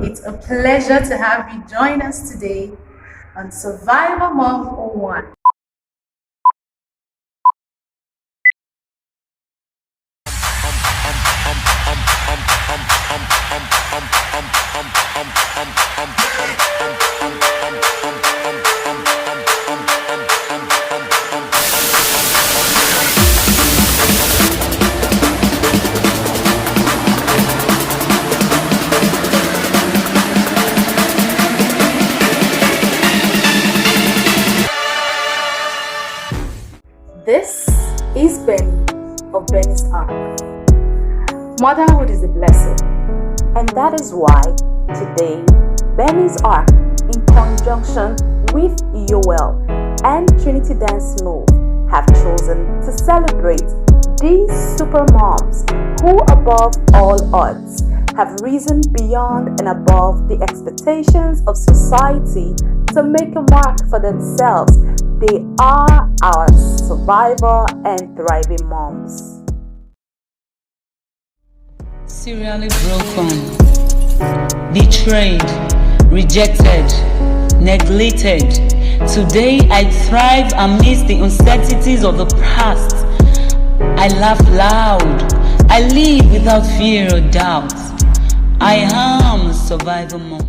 It's a pleasure to have you join us today on Survivor Mom 01. This is Benny of BennyzArk. Motherhood is a blessing, and that is why today BennyzArk, in conjunction with YOWELL and Trinity Dance Move, have chosen to celebrate these super moms who, above all odds, have risen beyond and above the expectations of society to make a mark for themselves. They are our survivor and thriving moms. Serially broken, betrayed, rejected, neglected. Today I thrive amidst the uncertainties of the past. I laugh loud. I live without fear or doubt. I am a survivor mom.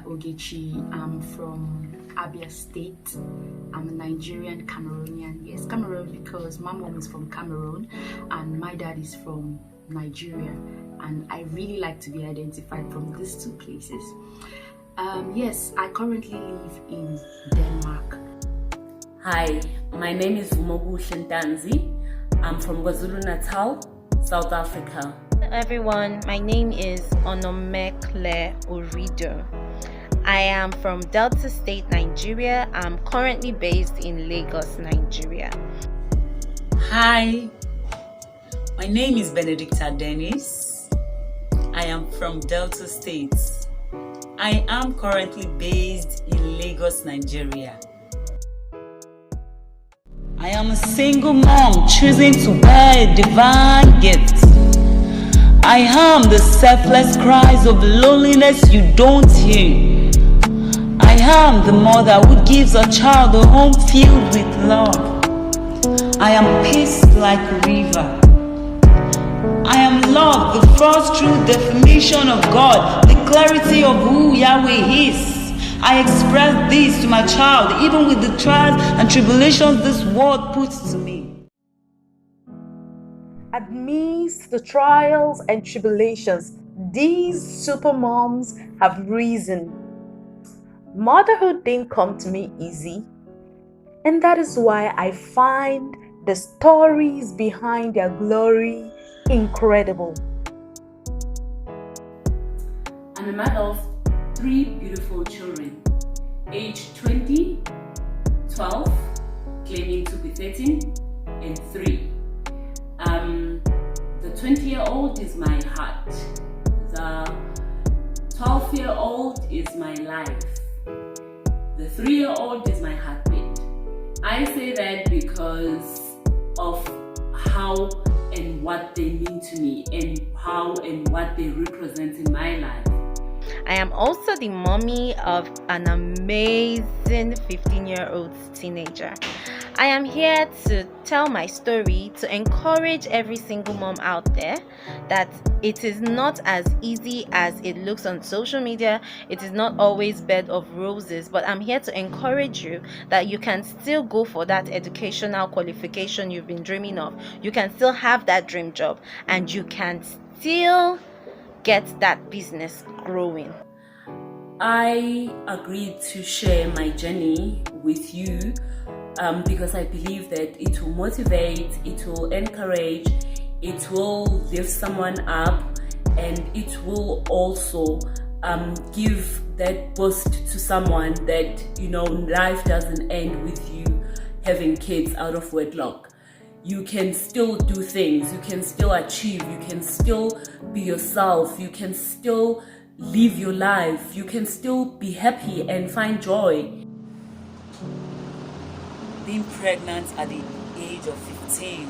Ogechi. I'm from Abia State. I'm a Nigerian Cameroonian. Yes, Cameroon because my mom is from Cameroon and my dad is from Nigeria, and I really like to be identified from these two places. Yes, I currently live in Denmark. Hi, my name is Mogu Shentanzi. I'm from KwaZulu-Natal, South Africa. Hello everyone, my name is Onomekle Orido. I am from Delta State, Nigeria. I'm currently based in Lagos, Nigeria. Hi, my name is Benedicta Dennis. I am from Delta State. I am currently based in Lagos, Nigeria. I am a single mom choosing to bear a divine gift. I am the selfless cries of loneliness you don't hear. I am the mother who gives her child a home filled with love. I am peace like a river. I am love, the first true definition of God, the clarity of who Yahweh is. I express this to my child, even with the trials and tribulations this world puts to me. Amidst the trials and tribulations, these super moms have risen. Motherhood didn't come to me easy, and that is why I find the stories behind their glory incredible. I'm a mother of 3 beautiful children, aged 20, 12, claiming to be 13, and 3. The 20-year-old is my heart. The 12-year-old is my life. The 3-year-old is my heartbeat. I say that because of how and what they mean to me and how and what they represent in my life. I am also the mommy of an amazing 15-year-old teenager. I am here to tell my story to encourage every single mom out there that it is not as easy as it looks on social media. It is not always bed of roses, but I'm here to encourage you that you can still go for that educational qualification you've been dreaming of. You can still have that dream job, and you can still get that business growing. I agreed to share my journey with you because I believe that it will motivate, it will encourage, it will lift someone up, and it will also give that boost to someone that, you know, life doesn't end with you having kids out of wedlock. You can still do things, you can still achieve, you can still be yourself, you can still live your life, you can still be happy and find joy. Being pregnant at the age of 15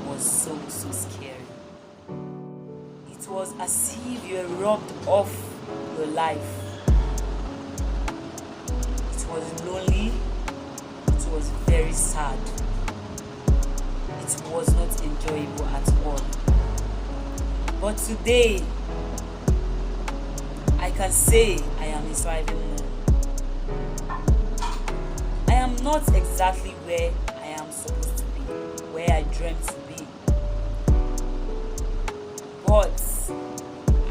was so scary. It was as if you were robbed of your life. It was lonely. It was very sad. It was not enjoyable at all. But today, I can say I am a thriving mom. I am not exactly where I am supposed to be, where I dreamt to be. But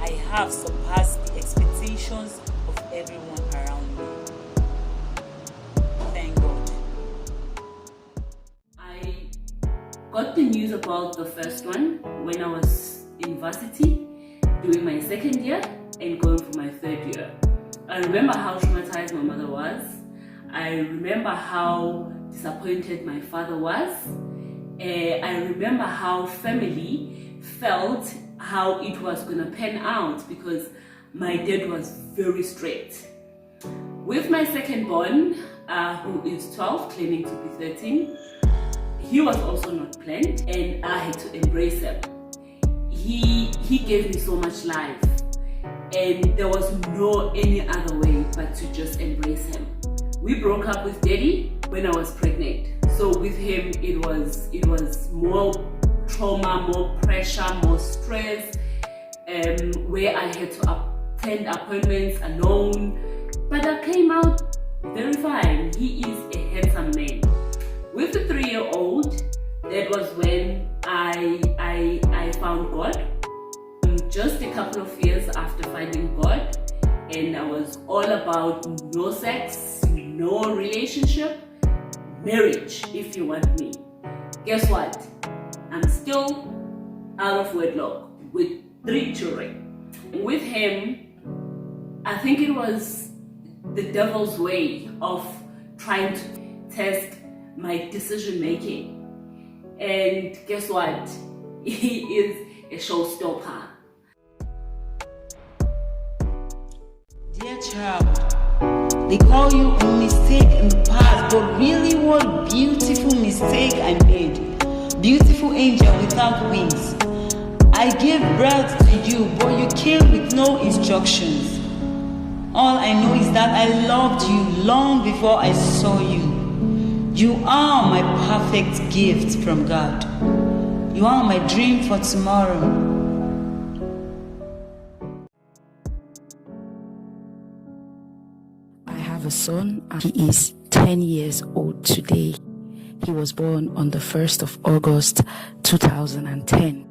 I have surpassed the expectations of everyone around me. Thank God. I got the news about the first one when I was in varsity, doing my second year and going for my third year. I remember how traumatized my mother was. I remember how disappointed my father was. I remember how family felt how it was gonna pan out because my dad was very strict. With my second born, who is 12, claiming to be 13, he was also not planned and I had to embrace him. He gave me so much life and there was no any other way but to just embrace him. We broke up with daddy when I was pregnant. So with him it was more trauma, more pressure, more stress, where I had to attend appointments alone. But I came out very fine. He is a handsome man. With the 3-year-old, that was when I found God. Just a couple of years after finding God, and I was all about no sex, no relationship, marriage if you want me. Guess what? I'm still out of wedlock with 3 children. With him, I think it was the devil's way of trying to test my decision making. And guess what? He is a showstopper. Dear child, they call you a mistake in the past, but really what beautiful mistake I made. Beautiful angel without wings. I gave birth to you, but you came with no instructions. All I know is that I loved you long before I saw you. You are my perfect gift from God. You are my dream for tomorrow. I have a son and he is 10 years old today. He was born on the 1st of August 2010.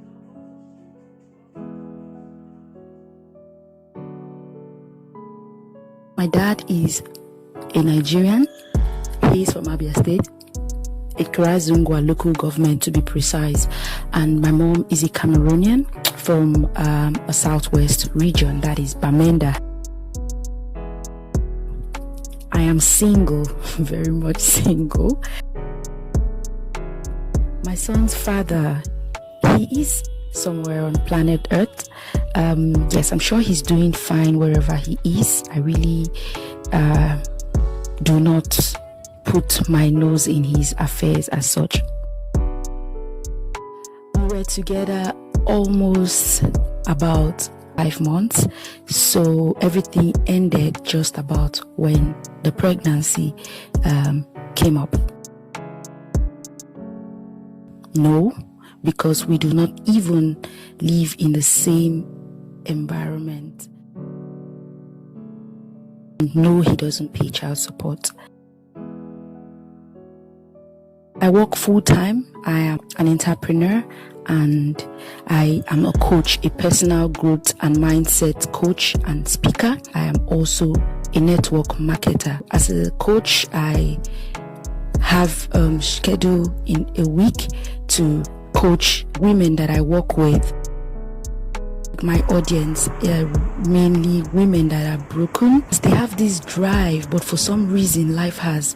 My dad is a Nigerian. He is from Abia State, Ikra Zungwa local government to be precise, and my mom is a Cameroonian from a southwest region, that is Bamenda. I am single, very much single. My son's father, he is somewhere on planet Earth. Yes, I'm sure he's doing fine wherever he is. I really do not put my nose in his affairs as such. We were together almost about 5 months, so everything ended just about when the pregnancy came up. No, because we do not even live in the same environment. No, he doesn't pay child support. I work full-time. I am an entrepreneur and I am a coach, a personal growth and mindset coach and speaker. I am also a network marketer. As a coach, I have schedule in a week to coach women that I work with. My audience are mainly women that are broken. They have this drive, but for some reason life has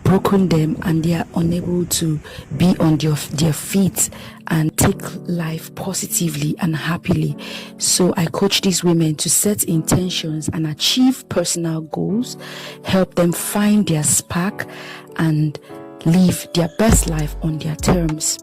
broken them and they are unable to be on their feet and take life positively and happily. So I coach these women to set intentions and achieve personal goals, help them find their spark and live their best life on their terms.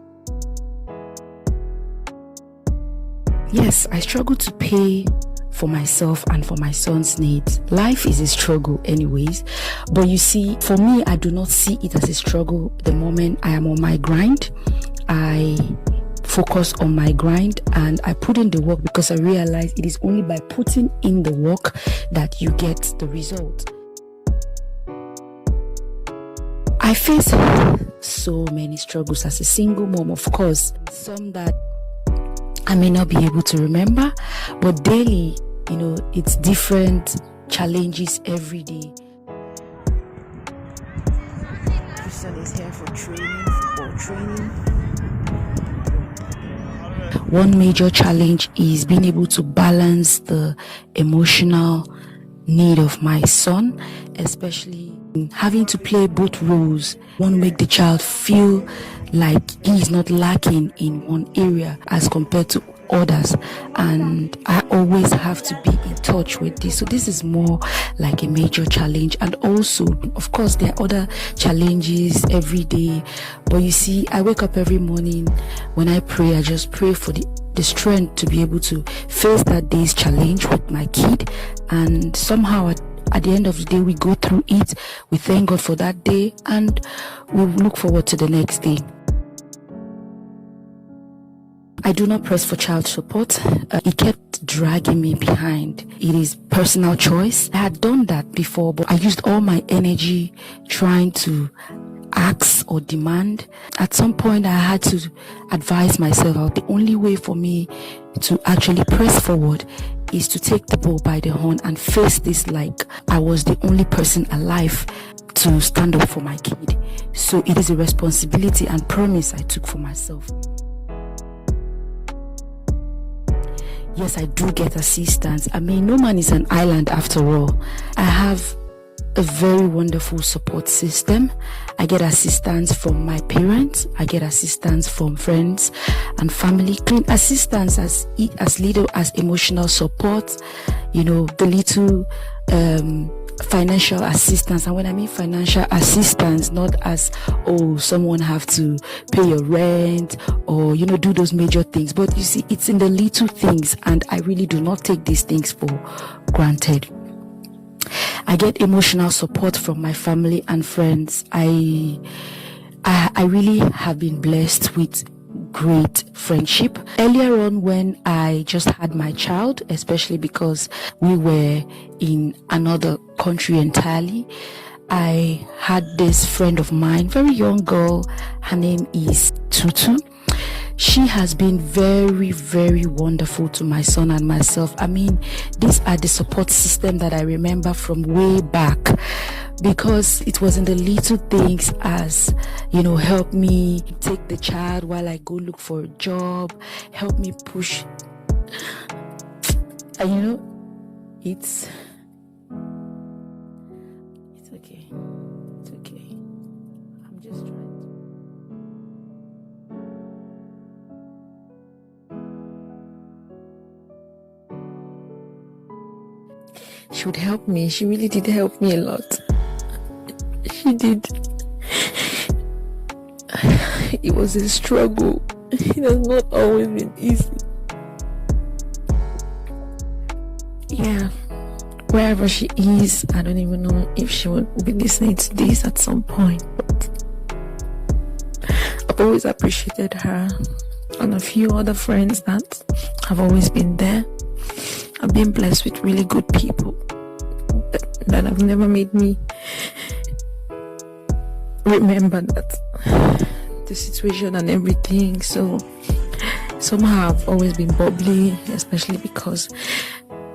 Yes, I struggle to pay for myself and for my son's needs. Life is a struggle anyways, but you see, for me, I do not see it as a struggle the moment I am on my grind. I focus on my grind and I put in the work, because I realize it is only by putting in the work that you get the result. I face so many struggles as a single mom, of course, some that I may not be able to remember, but daily, it's different challenges every day. Christian is here for training. One major challenge is being able to balance the emotional need of my son, especially having to play both roles. One, make the child feel like he is not lacking in one area as compared to others, and I always have to be in touch with this. So this is more like a major challenge. And also, of course, there are other challenges every day, but you see, I wake up every morning. When I pray, I just pray for the strength to be able to face that day's challenge with my kid, and somehow at the end of the day, we go through it. We thank God for that day, and we look forward to the next day. I do not press for child support. It kept dragging me behind. It is personal choice. I had done that before, but I used all my energy trying to ask or demand. At some point, I had to advise myself the only way for me to actually press forward is to take the bull by the horn and face this like I was the only person alive to stand up for my kid. So it is a responsibility and promise I took for myself. Yes, I do get assistance. I mean, no man is an island after all. I have a very wonderful support system. I get assistance from my parents. I get assistance from friends and family. Assistance as little as emotional support, the little financial assistance. And when I mean financial assistance, not as someone have to pay your rent or do those major things, but you see, it's in the little things, and I really do not take these things for granted. I get emotional support from my family and friends. I really have been blessed with great friendship. Earlier on, when I just had my child, especially because we were in another country entirely, I had this friend of mine, very young girl. Her name is Tutu. She has been very, very wonderful to my son and myself. I mean, these are the support system that I remember from way back, because it was in the little things as, help me take the child while I go look for a job, help me push. And it's okay. It's okay. I'm just trying to. She would help me. She really did help me a lot. She did. It was a struggle. It has not always been easy. Yeah. Wherever she is, I don't even know if she would be listening to this at some point. But I've always appreciated her and a few other friends that have always been there. I've been blessed with really good people that have never made me remember that the situation and everything. So somehow I've always been bubbly, especially because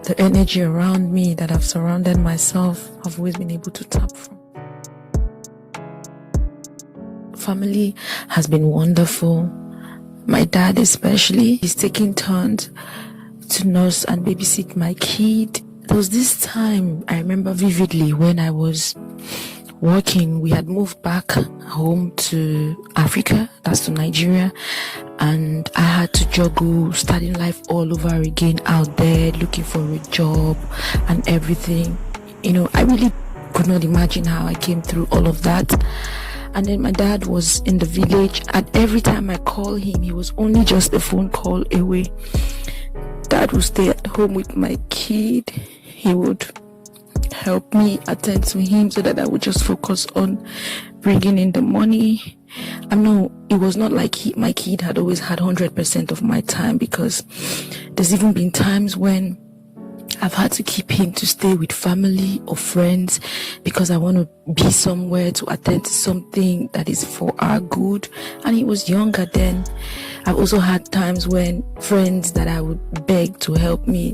the energy around me that I've surrounded myself, I've always been able to tap from. Family has been wonderful. My dad especially, he's taking turns to nurse and babysit my kid. There was this time I remember vividly when I was working. We had moved back home to Africa, that's to Nigeria, and I had to juggle starting life all over again out there, looking for a job and everything. I really could not imagine how I came through all of that. And then my dad was in the village, and every time I call him, he was only just a phone call away. dad would stay at home with my kid. He would help me attend to him so that I would just focus on bringing in the money. I know it was not like my kid had always had 100% of my time, because there's even been times when I've had to keep him to stay with family or friends because I want to be somewhere to attend to something that is for our good. And he was younger then. I've also had times when friends that I would beg to help me,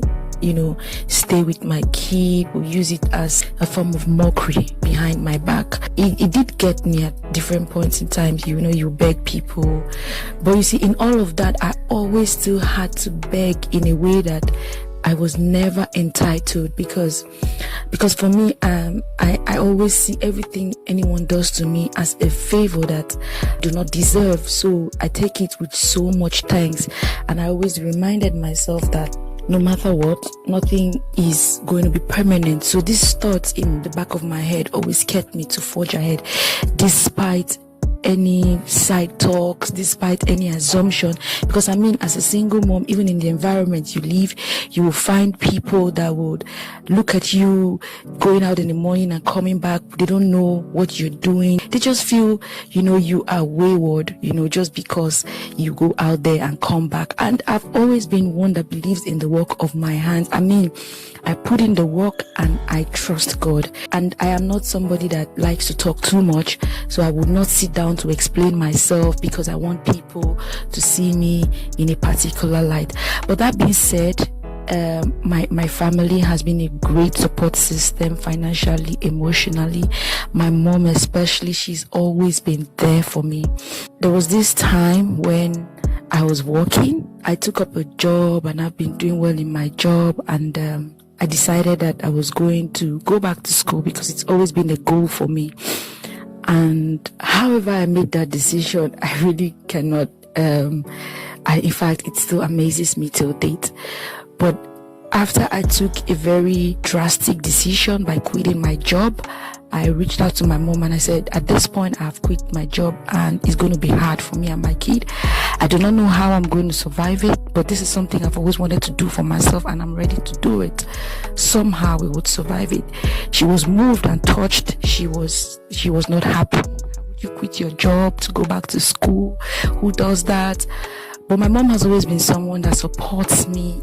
stay with my kid, will use it as a form of mockery behind my back. It did get me at different points in time, you beg people. But you see, in all of that, I always still had to beg in a way that I was never entitled, because for me, I always see everything anyone does to me as a favor that I do not deserve. So I take it with so much thanks, and I always reminded myself that no matter what, nothing is going to be permanent. So these thoughts in the back of my head always kept me to forge ahead, despite any side talks, despite any assumption. Because as a single mom, even in the environment you live, you will find people that would look at you going out in the morning and coming back. They don't know what you're doing. They just feel, you are wayward, just because you go out there and come back. And I've always been one that believes in the work of my hands. I put in the work and I trust God. And I am not somebody that likes to talk too much, so I would not sit down to explain myself because I want people to see me in a particular light. But that being said, my family has been a great support system, financially, emotionally. My mom especially, she's always been there for me. There was this time when I was working. I took up a job and I've been doing well in my job, and I decided that I was going to go back to school because it's always been a goal for me. And however I made that decision, I really cannot, in fact, it still amazes me till date. But after I took a very drastic decision by quitting my job, I reached out to my mom and I said, at this point, I've quit my job and it's going to be hard for me and my kid. I do not know how I'm going to survive it, but this is something I've always wanted to do for myself and I'm ready to do it. Somehow we would survive it. She was moved and touched. She was not happy. How would you quit your job to go back to school? Who does that? But my mom has always been someone that supports me.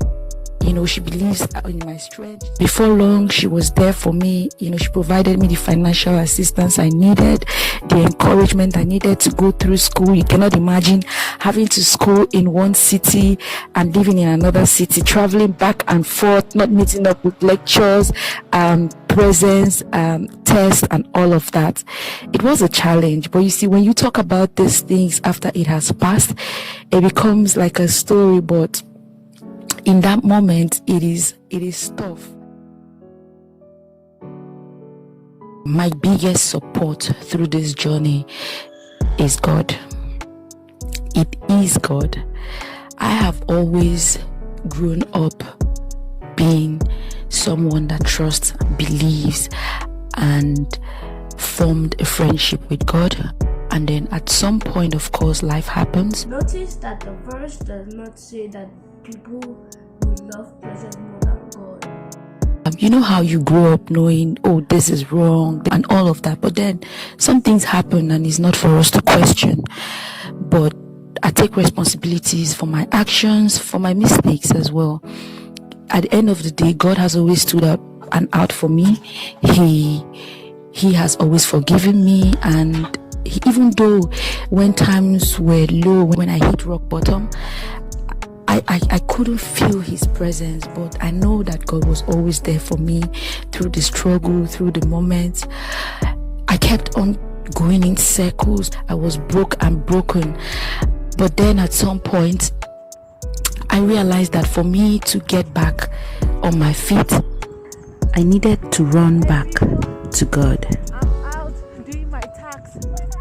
She believes in my strength. Before long, she was there for me. She provided me the financial assistance I needed, the encouragement I needed to go through school. You cannot imagine having to school in one city and living in another city, traveling back and forth, not meeting up with lectures, presents, tests, and all of that. It was a challenge. But you see, when you talk about these things after it has passed, it becomes like a story, but in that moment, it is tough. My biggest support through this journey is God. It is God. I have always grown up being someone that trusts, believes, and formed a friendship with God. And then at some point, of course, life happens. Notice that the verse does not say that people will love pleasure more than God. You know how you grow up knowing, oh, this is wrong and all of that. But then some things happen and it's not for us to question. But I take responsibilities for my actions, for my mistakes as well. At the end of the day, God has always stood up and out for me. He has always forgiven me, and even though when times were low, when I hit rock bottom, I couldn't feel his presence, but I know that God was always there for me through the struggle, through the moments. I kept on going in circles. I was broke and broken. But then at some point, I realized that for me to get back on my feet, I needed to run back to God. I'm out doing my tax with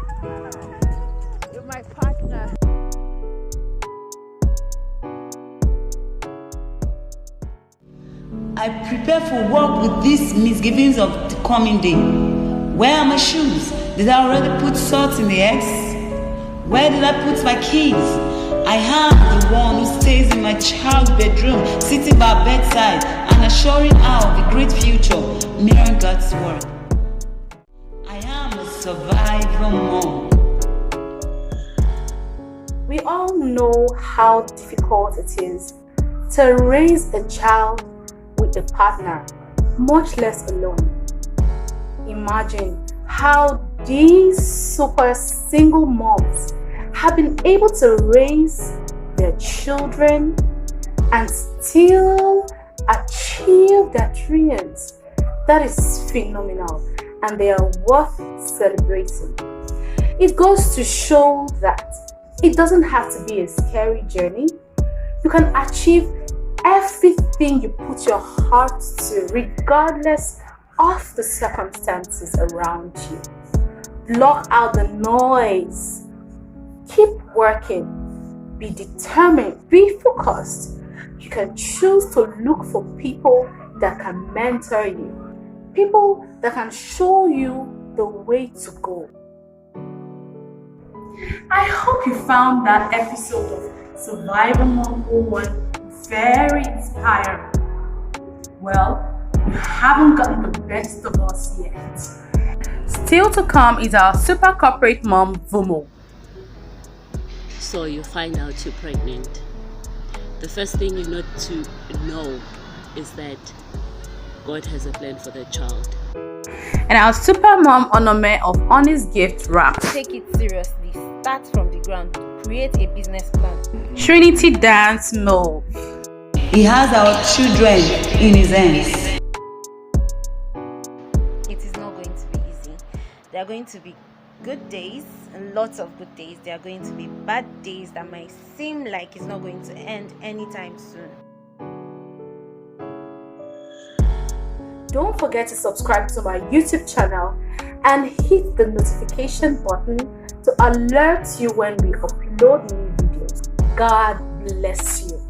my partner. I prepare for work with these misgivings of the coming day. Where are my shoes? Did I already put salt in the eggs? Where did I put my keys? I am the one who stays in my child's bedroom, sitting by her bedside and assuring her of the great future, mirroring God's word. I am a survivor mom. We all know how difficult it is to raise a child with a partner, much less alone. Imagine how these super single moms have been able to raise their children and still achieve their dreams. That is phenomenal, and they are worth celebrating. It goes to show that it doesn't have to be a scary journey. You can achieve everything you put your heart to, regardless of the circumstances around you. Block out the noise. Keep working. Be determined. Be focused. You can choose to look for people that can mentor you, people that can show you the way to go. I hope you found that episode of Survival Mom 01 very inspiring. Well, you haven't gotten the best of us yet. Still to come is our super corporate mom, Vumo. So you find out you're pregnant. The first thing you need to know is that God has a plan for the child. And our super mom Onome of Onnies gift wrap. Take it seriously. Start from the ground. Create a business plan. Trinity dance move. He has our children in his hands. It is not going to be easy. There are going to be good days and lots of good days. There are going to be bad days that might seem like it's not going to end anytime soon. Don't forget to subscribe to my YouTube channel and hit the notification button to alert you when we upload new videos. God bless you.